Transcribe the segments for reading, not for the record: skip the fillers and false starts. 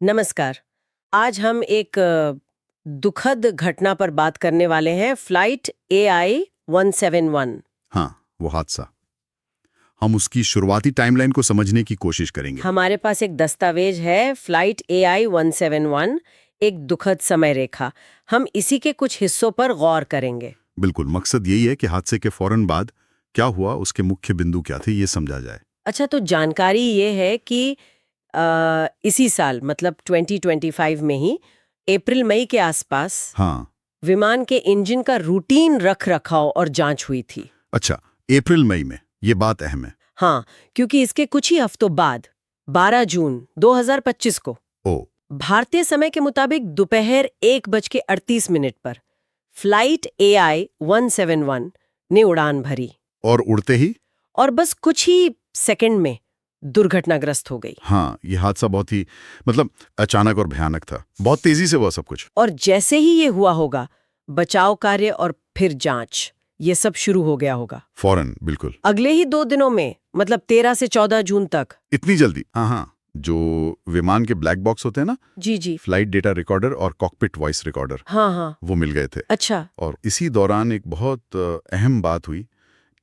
नमस्कार। आज हम एक दुखद घटना पर बात करने वाले हैं, फ्लाइट AI 171। हाँ, वो हादसा। हम उसकी शुरुआती टाइमलाइन को समझने की कोशिश करेंगे। हमारे पास एक दस्तावेज है, फ्लाइट AI 171, एक दुखद समय रेखा। हम इसी के कुछ हिस्सों पर गौर करेंगे। बिल्कुल, मकसद यही है कि हादसे के फौरन बाद क्या हुआ, उसके मुख्य बिंदु क्या थे, ये समझा जाए। अच्छा, तो जानकारी ये है कि इसी साल मतलब 2025 में ही अप्रैल मई के आसपास हाँ, विमान के इंजन का रूटीन रख रखाव और जांच हुई थी। अच्छा, अप्रैल मई में, ये बात अहम है। हाँ, क्योंकि इसके कुछ ही हफ्तों बाद 12 जून 2025 को ओ, भारतीय समय के मुताबिक दोपहर 1:38 पर फ्लाइट AI 171 ने उड़ान भरी और उड़ते ही? और बस कुछ ही सेकंड में दुर्घटनाग्रस्त हो गई। हाँ, ये हादसा बहुत ही अचानक और भयानक था। बहुत तेजी से हुआ सब कुछ। और जैसे ही ये हुआ होगा, बचाव कार्य और फिर जांच, ये सब शुरू हो गया होगा फौरन, बिल्कुल। अगले ही 2 दिनों में, मतलब 13 से 14 जून तक। इतनी जल्दी? हाँ हाँ, जो विमान के ब्लैक बॉक्स होते हैं ना, जी जी। फ्लाइट डेटा रिकॉर्डर और कॉकपिट वॉइस रिकॉर्डर, हाँ हाँ। वो मिल गए थे। अच्छा। और इसी दौरान एक बहुत अहम बात हुई।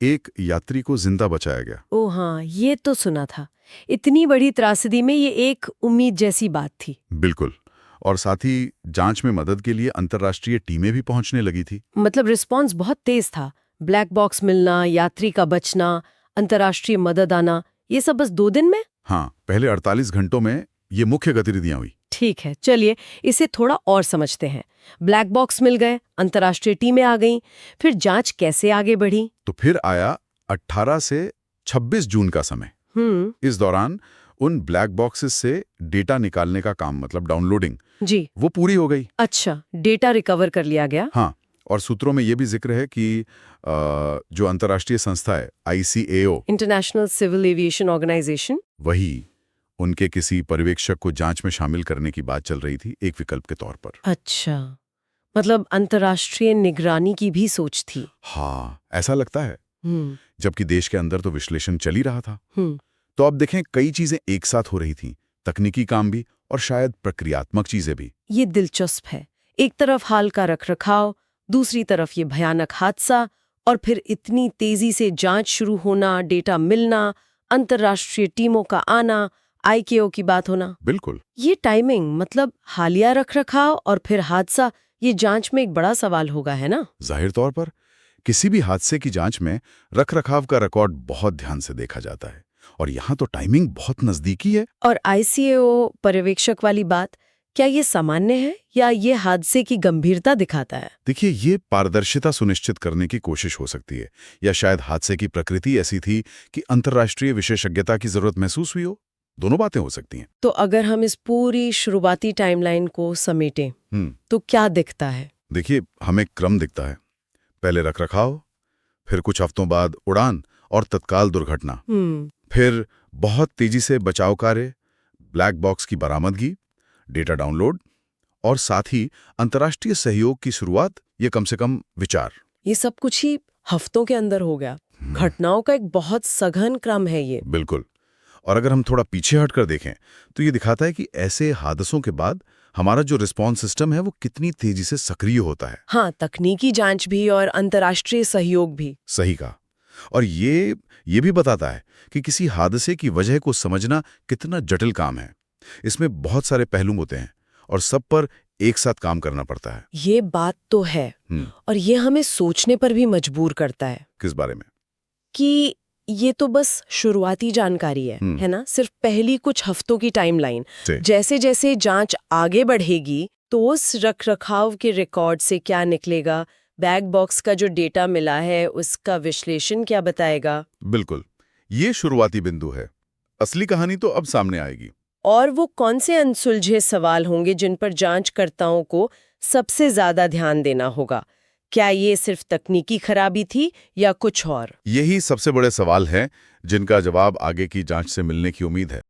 एक यात्री को जिंदा बचाया गया। ओ हाँ, ये तो सुना था। इतनी बड़ी त्रासदी में ये एक उम्मीद जैसी बात थी। बिल्कुल। और साथ ही जांच में मदद के लिए अंतर्राष्ट्रीय टीमें भी पहुंचने लगी थी। मतलब रिस्पांस बहुत तेज था। ब्लैक बॉक्स मिलना, यात्री का बचना, अंतर्राष्ट्रीय मदद आना, ये सब बस 2 दिन में। हाँ, पहले 48 घंटों में ये मुख्य गतिविधियां हुई। ठीक है, चलिए इसे थोड़ा और समझते हैं। ब्लैक बॉक्स मिल गए, अंतर्राष्ट्रीय टीमें आ गईं, फिर जांच कैसे आगे बढ़ी? तो फिर आया 18 से 26 जून का समय। इस दौरान उन ब्लैक बॉक्सेस से डेटा निकालने का काम, मतलब डाउनलोडिंग, जी। वो पूरी हो गई। अच्छा, डेटा रिकवर कर लिया गया। हाँ, और सूत्रों में ये भी जिक्र है कि जो अंतर्राष्ट्रीय संस्था है ICAO, International Civil Aviation Organization, वही उनके किसी पर्यवेक्षक को जांच में शामिल करने की बात चल रही थी, एक विकल्प के तौर पर। अच्छा, मतलब अंतर्राष्ट्रीय निगरानी की भी सोच थी। हाँ, ऐसा लगता है। हम्म जबकि देश के अंदर तो विश्लेषण चल ही रहा था। हम्म तो अब देखें, कई चीजें एक साथ हो रही थीं, तकनीकी काम भी और शायद प्रक्रियात्मक चीजें भी। ये दिलचस्प है। एक तरफ हाल का रखरखाव, दूसरी तरफ ये भयानक हादसा, और फिर इतनी तेजी से जांच शुरू होना, डेटा मिलना, अंतर्राष्ट्रीय टीमों का आना, ICAO की बात होना। बिल्कुल। ये टाइमिंग, मतलब हालिया रखरखाव और फिर हादसा, ये जांच में एक बड़ा सवाल होगा, है ना? जाहिर तौर पर किसी भी हादसे की जांच में रखरखाव का रिकॉर्ड बहुत ध्यान से देखा जाता है, और यहाँ तो टाइमिंग बहुत नजदीकी है। और ICAO पर्यवेक्षक वाली बात, क्या ये सामान्य है या ये हादसे की गंभीरता दिखाता है? देखिए, ये पारदर्शिता सुनिश्चित करने की कोशिश हो सकती है, या शायद हादसे की प्रकृति ऐसी थी कि अंतर्राष्ट्रीय विशेषज्ञता की जरूरत महसूस हुई हो। दोनों बातें हो सकती हैं। तो अगर हम इस पूरी शुरुआती टाइमलाइन को समेटें, तो क्या दिखता है? देखिए, हमें क्रम दिखता है। पहले रखरखाव, फिर कुछ हफ्तों बाद उड़ान और तत्काल दुर्घटना, फिर बहुत तेजी से बचाव कार्य, ब्लैक बॉक्स की बरामदगी, डेटा डाउनलोड, और साथ ही अंतर्राष्ट्रीय सहयोग की शुरुआत। ये कम से कम विचार। ये सब कुछ ही हफ्तों के अंदर हो गया। घटनाओं का एक बहुत सघन क्रम है ये। बिल्कुल। और अगर हम थोड़ा पीछे हटकर देखें, तो ये दिखाता है कि ऐसे हादसों के बाद हमारा जो रिस्पॉन्स सिस्टम है, वो कितनी तेजी से सक्रिय होता है। हाँ, तकनीकी जांच भी और अंतर्राष्ट्रीय सहयोग भी। सही कहा। और ये भी बताता है कि किसी हादसे की वजह को समझना कितना जटिल काम है। इसमें बहुत सारे पहलू होते हैं और सब पर एक साथ काम करना पड़ता है। ये बात तो है। और ये हमें सोचने पर भी मजबूर करता है। किस बारे में? कि ये तो बस शुरुआती जानकारी है ना? सिर्फ पहली कुछ हफ्तों की टाइमलाइन। जैसे जैसे जांच आगे बढ़ेगी, तो उस रखरखाव के रिकॉर्ड से क्या निकलेगा, ब्लैक बॉक्स का जो डेटा मिला है उसका विश्लेषण क्या बताएगा। बिल्कुल, ये शुरुआती बिंदु है। असली कहानी तो अब सामने आएगी। और वो कौन से अनसुलझे सवाल होंगे जिन पर जांचकर्ताओं को सबसे ज्यादा ध्यान देना होगा? क्या ये सिर्फ तकनीकी खराबी थी या कुछ और? यही सबसे बड़े सवाल हैं, जिनका जवाब आगे की जांच से मिलने की उम्मीद है।